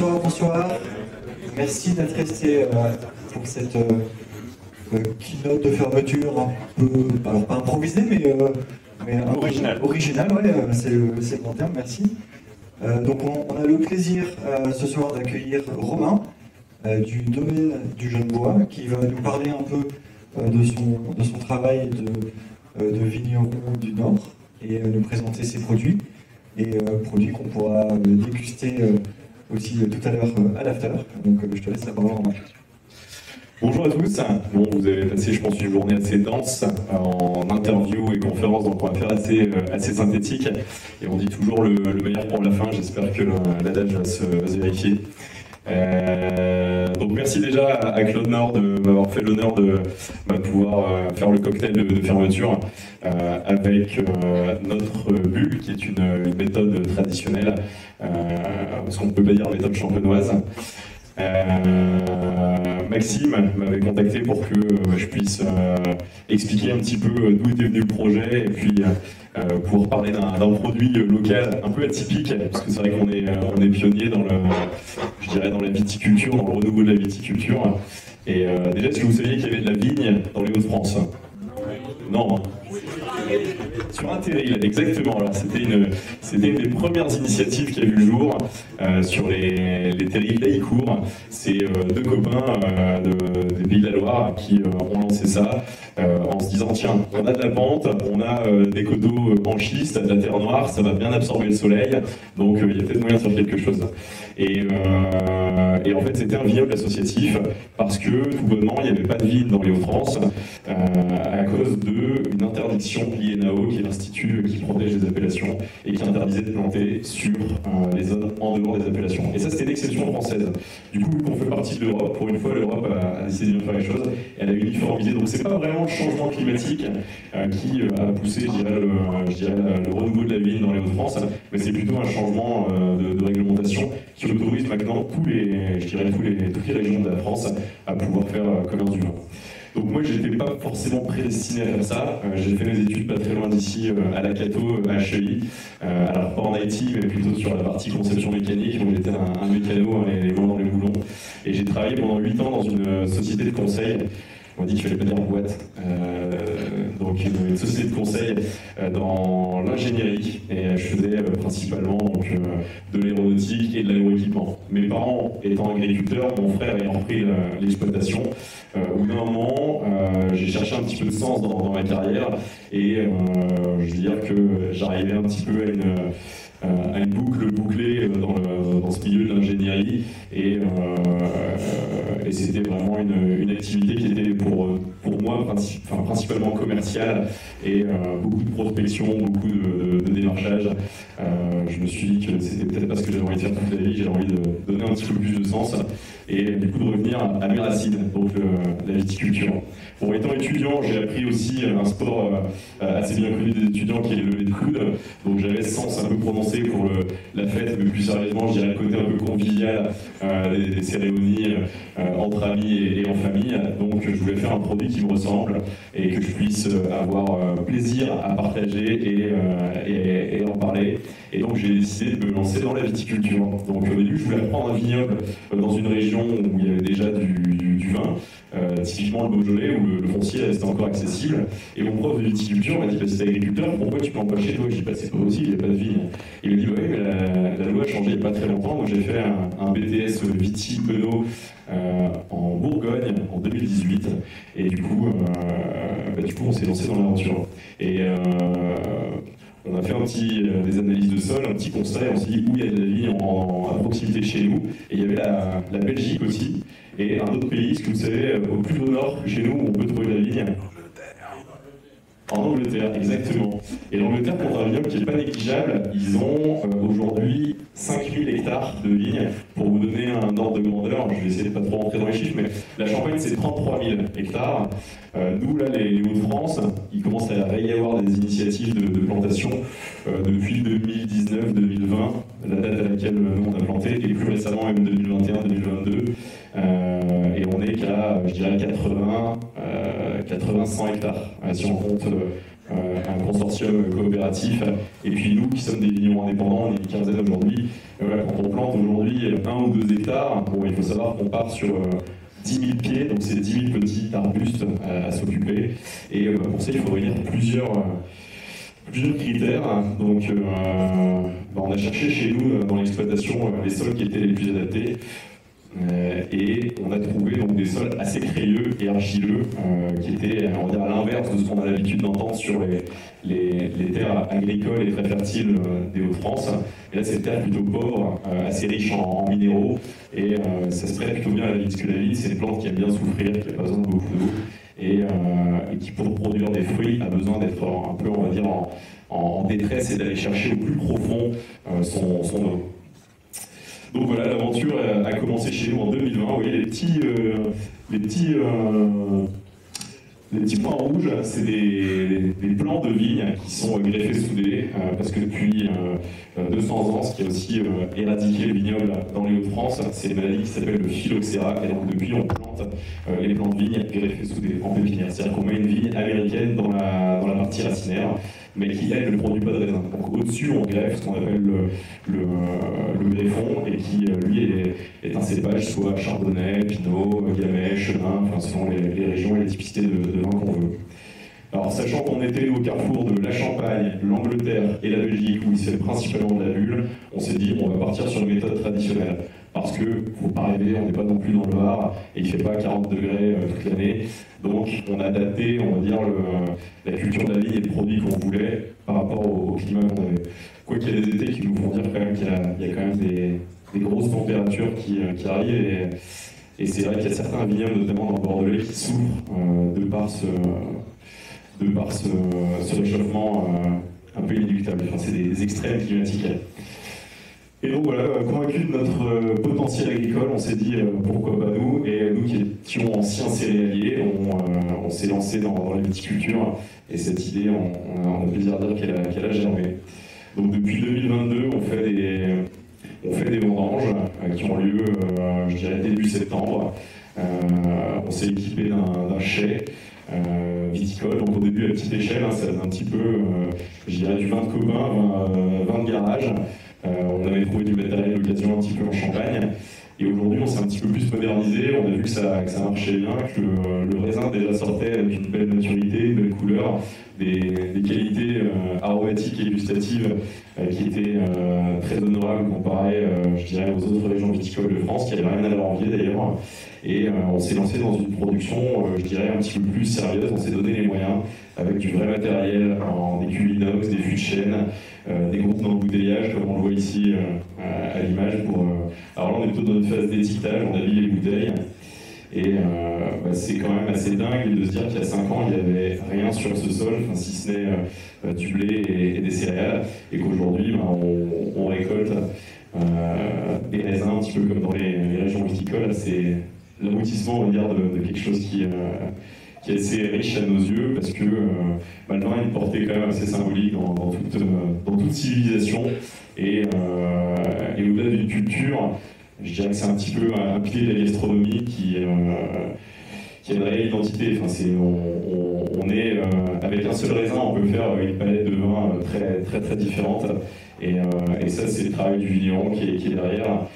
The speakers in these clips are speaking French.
Bonsoir, bonsoir. Merci d'être resté pour cette keynote de fermeture un peu, alors pas improvisée, mais original. Original, ouais, c'est le bon terme, merci. Donc on a le plaisir ce soir d'accueillir Romain du domaine du Genevois qui va nous parler un peu de son travail de vigneron du Nord et nous présenter ses produits et produits qu'on pourra déguster aussi tout à l'heure à l'after. Donc je te laisse la parole, Romain. Bonjour à tous. Bon, vous avez passé, je pense, une journée assez dense en interview et conférence, donc on va faire assez synthétique. Et on dit toujours le meilleur pour la fin. J'espère que l'adage va se vérifier. Donc merci déjà à Claude Nord de m'avoir fait l'honneur de pouvoir faire le cocktail de fermeture avec notre bulle, qui est une méthode traditionnelle, parce qu'on ne peut pas dire méthode champenoise. Maxime m'avait contacté pour que je puisse expliquer un petit peu d'où était venu le projet et puis pour parler d'un produit local un peu atypique, parce que c'est vrai qu'on est pionnier dans la viticulture, dans le renouveau de la viticulture. Et déjà, est-ce que vous saviez qu'il y avait de la vigne dans les Hauts-de-France? Non. Sur un terril, exactement. Alors c'était une des premières initiatives qui a vu le jour sur les terrils d'Haïcourt. C'est deux copains des Pays de la Loire qui ont lancé ça en se disant tiens, on a de la pente, on a des coteaux en schiste, de la terre noire, ça va bien absorber le soleil, donc il y a peut-être moyen de faire quelque chose. Et en fait c'était un vignoble associatif parce que tout bonnement il n'y avait pas de vigne dans les Hauts-de-France à cause d'une interdiction l'INAO, qui est l'institut qui protège les appellations et qui interdisait de planter sur les zones en dehors des appellations. Et ça c'était une exception française. Du coup on fait partie de l'Europe, pour une fois l'Europe a décidé de faire les choses, elle a uniformisé, donc c'est pas vraiment le changement climatique qui a poussé je dirais, le renouveau de la vigne dans les Hauts-de-France, mais c'est plutôt un changement de réglementation qui autorise maintenant toutes les régions de la France à pouvoir faire commerce du vin. Donc moi, je n'étais pas forcément prédestiné à faire ça. J'ai fait mes études pas très loin d'ici, à la Cato, à HEI. Alors pas en IT, mais plutôt sur la partie conception mécanique. Donc j'étais un mécano, les mains dans les moulons. Et j'ai travaillé pendant 8 ans dans une société de conseil. On dit qu'il ne fallait pas dire boîte. Donc une société de conseil dans l'ingénierie. Et je faisais principalement de l'aéronautique et de l'aéroéquipement. Mes parents étant agriculteurs, mon frère ayant repris l'exploitation, au bout d'un moment, j'ai cherché un petit peu de sens dans ma carrière et je veux dire que j'arrivais un petit peu à une boucle bouclée dans ce milieu de l'ingénierie et c'était vraiment une activité qui était pour moi principalement commerciale et beaucoup de prospection, beaucoup de démarchage. Je me suis dit que c'était peut-être pas ce que j'avais envie de faire toute la vie, j'avais envie de donner un petit peu plus de sens et du coup de revenir à mes racines, donc la viticulture. Bon, étant étudiant, j'ai appris aussi un sport assez bien connu des étudiants qui est le lever de coude, donc j'avais ce sens un peu prononcé pour la fête, mais plus sérieusement, je dirais le côté un peu convivial des cérémonies entre amis et en famille. Donc je voulais faire un produit qui me ressemble et que je puisse avoir plaisir à partager et en parler. Et donc j'ai décidé de me lancer dans la viticulture. Donc au début, je voulais reprendre un vignoble dans une région où il y avait déjà du vin, typiquement le Beaujolais, où le foncier restait encore accessible. Et mon prof de viticulture m'a dit bah, si t'es agriculteur, pourquoi tu plantes pas chez toi? J'ai dit bah, c'est pas possible, il n'y a pas de vigne. Il m'a dit bah, oui, mais la loi a changé il n'y a pas très longtemps. Donc j'ai fait un BTS Viti-Eno en Bourgogne en 2018. Et du coup on s'est lancé dans l'aventure. Et on a fait des analyses de sol, un petit constat, on s'est dit où il y a de la vigne à proximité de chez nous. Et il y avait la Belgique aussi, et un autre pays, ce que vous savez, au plus au nord que chez nous, on peut trouver de la vigne. En Angleterre, exactement. Et l'Angleterre, pour un vignoble qui n'est pas négligeable, ils ont aujourd'hui 5000 hectares de vignes. Pour vous donner un ordre de grandeur, je vais essayer de pas trop rentrer dans les chiffres, mais la Champagne, c'est 33 000 hectares. Nous, là, les Hauts-de-France, il commence à y avoir des initiatives de plantation depuis 2019-2020, la date à laquelle nous, on a planté, et plus récemment, même 2021-2022. Et on est qu'à, je dirais, 80-100 hectares, si on compte un consortium coopératif, et puis nous qui sommes des vignerons indépendants, on est une quinzaine aujourd'hui. Voilà, quand on plante aujourd'hui 1 ou 2 hectares, bon, il faut savoir qu'on part sur 10 000 pieds, donc c'est 10 000 petits arbustes à s'occuper, et pour ça il faut réunir plusieurs critères. Donc on a cherché chez nous dans l'exploitation les sols qui étaient les plus adaptés. Et on a trouvé donc des sols assez crayeux et argileux qui étaient, on va dire, à l'inverse de ce qu'on a l'habitude d'entendre sur les terres agricoles et très fertiles des Hauts-de-France. Et là, c'est des terres plutôt pauvres, assez riches en minéraux, et ça se prête plutôt bien à la vigne, parce que la vigne, c'est une plante qui aime bien souffrir, qui n'a pas besoin de beaucoup d'eau, et qui, pour produire des fruits, a besoin d'être un peu, on va dire, en détresse et d'aller chercher au plus profond son eau. Donc voilà, l'aventure a commencé chez nous en 2020. Vous voyez les petits points rouges, c'est des plants de vigne qui sont greffés soudés, parce que depuis 200 ans, ce qui a aussi éradiqué le vignoble dans les Hauts-de-France, c'est une maladie qui s'appelle le phylloxéra, et donc depuis on plante les plants de vigne greffés soudés en pépinière. C'est-à-dire qu'on met une vigne américaine dans la partie racinaire, mais qui, elle, ne produit pas de raisin. Donc au-dessus, on greffe ce qu'on appelle le greffon, et qui, lui, est un cépage, soit chardonnay, pinot, gamay, chenin, enfin, selon les régions et les typicités de vin qu'on veut. Alors, sachant qu'on était au carrefour de la Champagne, l'Angleterre et la Belgique, où il se fait principalement de la bulle, on s'est dit, on va partir sur une méthode traditionnelle. Parce que, faut pas rêver, on n'est pas non plus dans le Var, et il ne fait pas 40 degrés toute l'année. Donc, on a adapté, on va dire, la culture de la vigne et le produit qu'on voulait par rapport au climat qu'on avait. Quoi qu'il y ait des étés qui nous font dire quand même qu'il y a quand même des grosses températures qui arrivent, et c'est vrai qu'il y a certains vignobles, notamment dans le Bordelais, qui souffrent de par ce réchauffement un peu inéluctable. Enfin, c'est des extrêmes climatiques. Et donc voilà, convaincus de notre potentiel agricole, on s'est dit pourquoi pas nous, et nous qui étions anciens céréaliers, on s'est lancé dans la viticulture, et cette idée, on a plaisir à dire qu'elle a germé. Donc depuis 2022, on fait des vendanges qui ont lieu, je dirais, début septembre. On s'est équipé d'un chai viticole, donc au début à petite échelle, ça donne un petit peu, je dirais, du vin de copain, vin de garage. On avait trouvé du matériel d'occasion un petit peu en Champagne, et aujourd'hui on s'est un petit peu plus modernisé, on a vu que ça marchait bien, que le raisin déjà sortait avec une belle maturité, une belle couleur, des qualités aromatiques et gustatives qui étaient très honorables comparées, je dirais, aux autres régions viticoles de France, qui n'avaient rien à leur envier d'ailleurs. Et on s'est lancé dans une production, je dirais, un petit peu plus sérieuse. On s'est donné les moyens avec du vrai matériel, des cuves inox, des fûts de chêne, des groupes d'embouteillage, comme on le voit ici à l'image. Alors là, on est plutôt dans une phase d'étiquetage, on habille les bouteilles. Et c'est quand même assez dingue de se dire qu'il y a 5 ans, il n'y avait rien sur ce sol, si ce n'est du blé et des céréales, et qu'aujourd'hui, on récolte des raisins un petit peu comme dans les régions viticoles. C'est l'aboutissement, on va dire, de quelque chose qui est assez riche à nos yeux, parce que le vin a une portée quand même assez symbolique dans toute civilisation, et au-delà d'une culture, je dirais que c'est un petit peu un pilier de la gastronomie qui a une réelle identité. Enfin, on est avec un seul raisin, on peut faire une palette de vins très, très, très différente, et ça, c'est le travail du vigneron qui est derrière.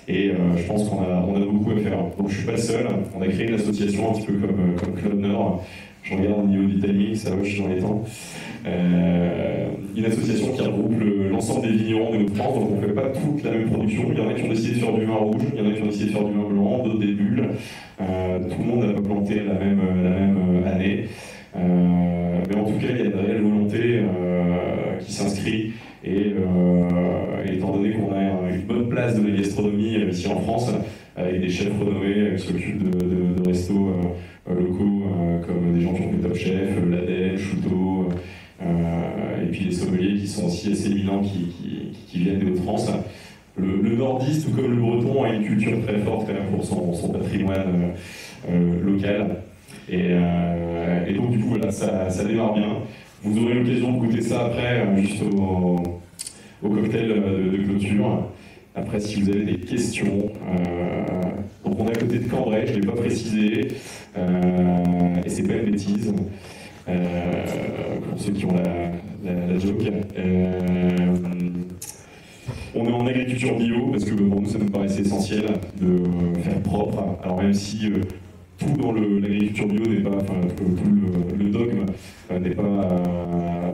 Et je pense qu'on a beaucoup à faire. Donc je ne suis pas le seul. On a créé une association un petit peu comme Club Nord. Je regarde au niveau du timing, ça va, je suis dans les temps. Une association qui regroupe l'ensemble des vignerons de notre France. Donc on ne fait pas toute la même production. Il y en a qui ont décidé de faire du vin rouge, il y en a qui ont décidé de faire du vin blanc, d'autres des bulles. Tout le monde n'a pas planté la même année. Mais en tout cas, il y a une réelle volonté qui s'inscrit. Et étant donné qu'on a une bonne place de la gastronomie ici en France, avec des chefs renommés qui s'occupent de restos locaux, comme des gens qui ont fait Top Chef, l'Adèle, Chouteau, et puis les sommeliers qui sont aussi assez éminents, qui viennent des Hauts-de-France. Le nordiste, tout comme le breton, a une culture très forte quand même pour son patrimoine local. Et donc du coup, voilà, ça démarre bien. Vous aurez l'occasion de goûter ça après, juste au cocktail de clôture. Après, si vous avez des questions. Donc on est à côté de Cambrai, je ne l'ai pas précisé, et c'est pas une bêtise. pour ceux qui ont la joke. On est en agriculture bio parce que pour nous ça nous paraissait essentiel de faire propre. Alors même si tout dans l'agriculture bio n'est pas, enfin tout le dogme n'est pas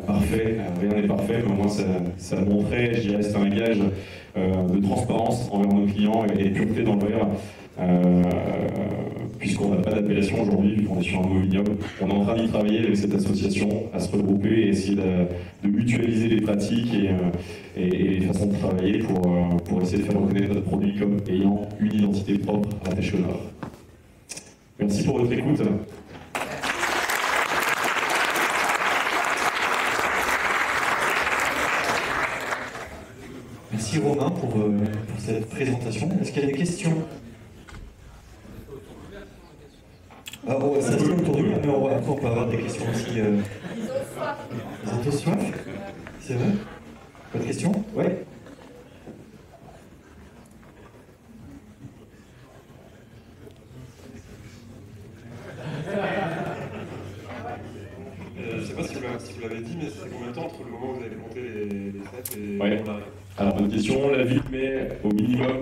parfait, rien n'est parfait, mais au moins ça montrait, je dirais, c'est un gage de transparence envers nos clients et de pureté dans le verre. Puisqu'on n'a pas d'appellation aujourd'hui, vu qu'on est sur un nouveau vignoble. On est en train d'y travailler avec cette association, à se regrouper et essayer de mutualiser les pratiques et les façons de travailler pour essayer de faire reconnaître notre produit comme ayant une identité propre rattachée au Nord. Merci pour votre écoute. Merci Romain pour cette présentation. Est-ce qu'il y a des questions? Ça se fait autour de lui, mais après on peut avoir des questions aussi. Ils ont tous soif. C'est vrai? Pas de questions? Ouais. Je ne sais pas si vous l'avez dit, mais c'est combien de temps entre le moment où vous avez monté les fêtes et ouais. Alors, bonne question. La ville met au minimum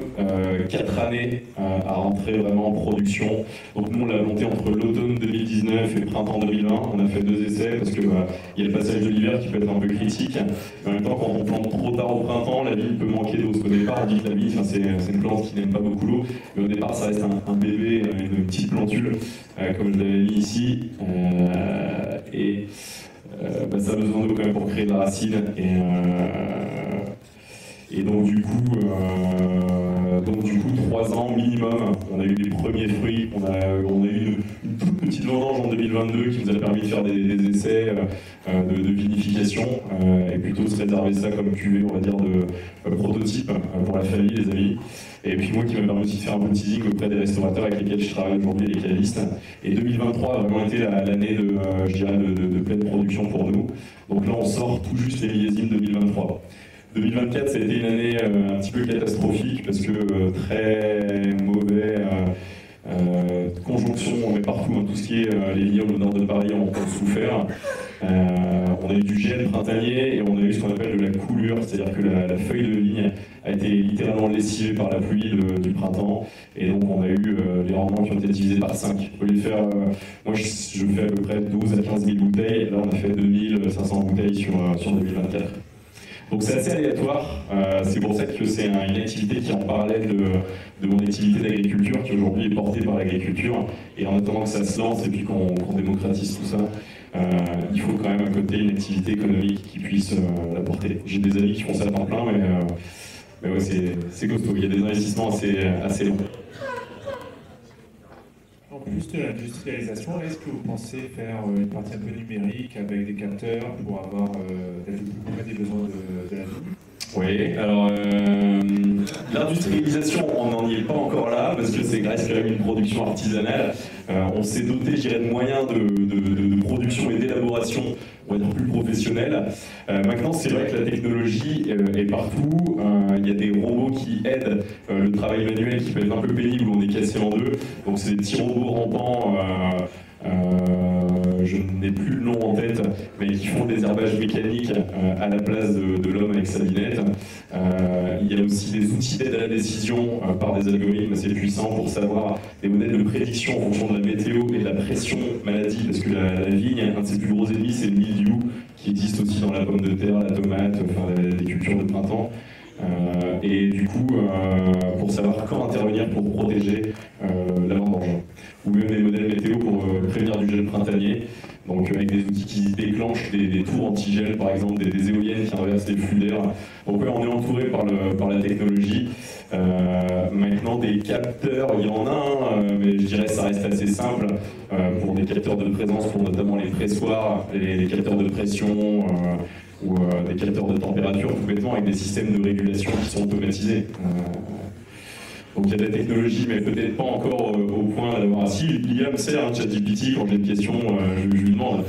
4 années à rentrer vraiment en production. Donc, nous, on l'a monté entre l'automne 2019 et le printemps 2020. On a fait 2 essais parce qu'il y a le passage de l'hiver qui peut être un peu critique. En même temps, quand on plante trop tard au printemps, la vigne peut manquer d'eau. Parce qu'au départ, on dit que la vigne, c'est une plante qui n'aime pas beaucoup l'eau. Mais au départ, ça reste un bébé, une petite plantule, comme je l'avais mis ici. Ça a besoin d'eau quand même pour créer de la racine. Et donc du coup 3 ans minimum, on a eu les premiers fruits, on a eu une toute petite vendange en 2022 qui nous a permis de faire des essais de vinification et plutôt se réserver ça comme cuvée, on va dire, de prototype pour la famille, les amis. Et puis moi qui m'a permis aussi de faire un peu de teasing auprès des restaurateurs avec lesquels je travaille aujourd'hui, les cavistes. Et 2023 a vraiment été l'année de pleine production pour nous. Donc là on sort tout juste les millésimes 2023. 2024, ça a été une année un petit peu catastrophique parce que très mauvais conjonction, on met partout, tout ce qui est les vignobles au nord de Paris ont souffert. On a eu du gel printanier et on a eu ce qu'on appelle de la coulure, c'est-à-dire que la feuille de vigne a été littéralement lessivée par la pluie du printemps et donc on a eu les rendements qui ont été divisés par 5. Au lieu de faire, moi je fais à peu près 12 à 15 000 bouteilles, là on a fait 2500 bouteilles sur 2024. Donc c'est assez aléatoire, c'est pour ça que c'est une activité qui est en parallèle de mon activité d'agriculture, qui aujourd'hui est portée par l'agriculture, et en attendant que ça se lance et puis qu'on démocratise tout ça, il faut quand même à côté une activité économique qui puisse la porter. J'ai des amis qui font ça à temps plein, mais ouais, c'est costaud, il y a des investissements assez longs. En plus de l'industrialisation, est-ce que vous pensez faire une partie un peu numérique avec des capteurs pour avoir des besoins de la vie? Oui, alors l'industrialisation, on n'en est pas encore là, parce que c'est grâce à une production artisanale. On s'est doté, je dirais, de moyens de production et d'élaboration, on va dire, plus professionnels. Maintenant, c'est vrai que la technologie est partout. Il y a des robots qui aident le travail manuel qui peut être un peu pénible, où on est cassé en deux. Donc c'est des petits robots rampants. Je n'ai plus le nom en tête, mais qui font des herbages mécaniques à la place de l'homme avec sa binette. Il y a aussi des outils d'aide à la décision par des algorithmes assez puissants pour savoir des modèles de prédiction en fonction de la météo et de la pression maladie, parce que la vigne, un de ses plus gros ennemis, c'est le mildiou, qui existe aussi dans la pomme de terre, la tomate, enfin les cultures de printemps. Et du coup, pour savoir quand intervenir pour protéger la vendange. Ou même des modèles météo pour prévenir du gel printanier, donc avec des outils qui déclenchent des tours anti-gel, par exemple, des éoliennes qui inversent les flux d'air. Donc ouais, on est entouré par la technologie. Maintenant, des capteurs, il y en a un, mais je dirais que ça reste assez simple pour des capteurs de présence, pour notamment les pressoirs, les capteurs de pression, ou des capteurs de température, tout bêtement, avec des systèmes de régulation qui sont automatisés. Donc il y a des technologies, mais peut-être pas encore au point d'avoir... Si, l'IA me sert, ChatGPT, quand j'ai une question, je lui demande.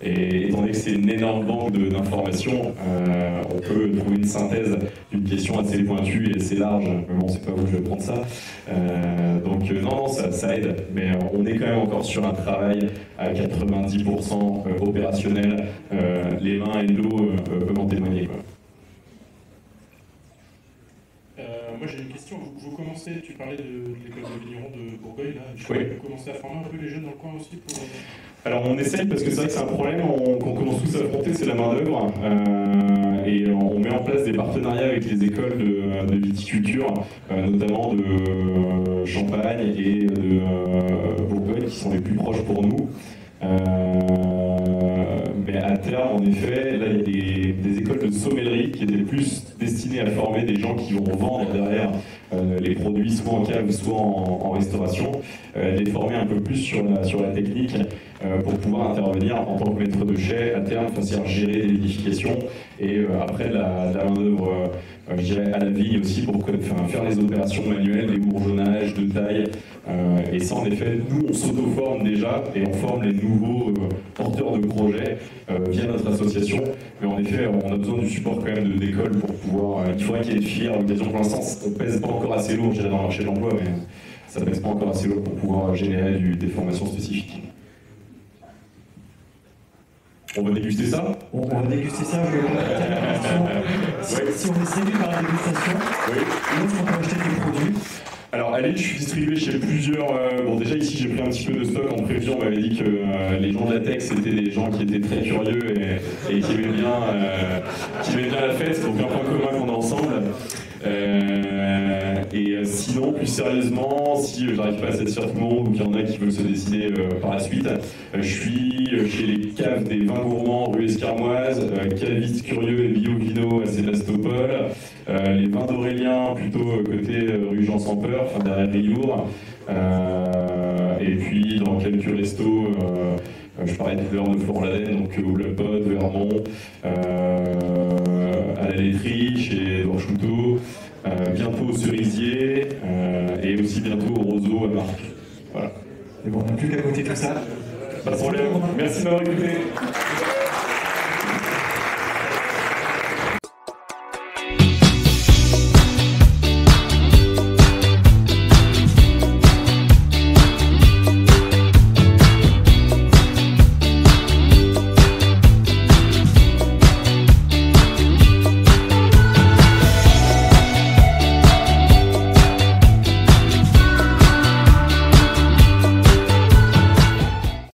Et étant donné que c'est une énorme banque d'informations, on peut trouver une synthèse d'une question assez pointue et assez large. Mais bon, c'est pas où je vais prendre ça. Donc non, ça aide. Mais on est quand même encore sur un travail à 90% opérationnel. Les mains et le dos peuvent en témoigner, quoi. Moi j'ai une question, vous commencez, tu parlais de l'école de vigneron de Bourgogne, là. Oui. Vous commencez à former un peu les jeunes dans le coin aussi pour... Alors on essaye parce que c'est vrai que c'est un problème qu'on commence tous à affronter, c'est la main d'œuvre. Et on met en place des partenariats avec les écoles de viticulture, notamment de Champagne et de Bourgogne qui sont les plus proches pour nous. Mais à terme, en effet, là il y a des écoles de sommellerie qui étaient plus destinées à former des gens qui vont vendre derrière les produits soit en cave, soit en restauration, les former un peu plus sur la technique pour pouvoir intervenir en tant que maître de chai à terme, c'est-à-dire gérer des vinifications et après la main-d'œuvre, je dirais à la vigne aussi pour faire les opérations manuelles, les bourgeonnages de taille. Et ça, en effet, nous on s'auto-forme déjà et on forme les nouveaux porteurs de projets via notre association. Mais en effet, on a besoin du support quand même d'école pour pouvoir. Il faudrait qu'il y ait une filière à l'occasion. Pour l'instant, on pèse pas encore assez lourd, je dirais, dans le marché de l'emploi, mais ça pèse pas encore assez lourd pour pouvoir générer des formations spécifiques. On va déguster ça? On va déguster ça, je vais compléter la question. Si on est séduit par la dégustation, oui. où est-ce qu'on peut acheter tes produits? Alors allez, je suis distribué chez plusieurs... bon déjà ici j'ai pris un petit peu de stock en prévision, on m'avait dit que les gens de la tech c'était des gens qui étaient très curieux et qui aimaient bien la fête, donc un point commun qu'on a ensemble. Et sinon, plus sérieusement, si j'arrive pas à satisfaire tout le monde ou qu'il y en a qui veulent se décider par la suite, je suis chez les caves des vins gourmands rue Escarmoise, Caviste Curieux et Bio Vino à Sébastopol, les vins d'Aurélien plutôt côté rue Jean Sans Peur, enfin derrière Riour, et puis dans quelques restos, je parlais tout à l'heure de Florent-Laden, donc au Le Pod, Vermont, à la laiterie, chez Dorchouteau, bientôt au Cerisier, et aussi bientôt au Roseau à Marc. Voilà. Et bon, on n'a plus qu'à côté tout ça. Pas de problème. Merci de m'avoir écouté.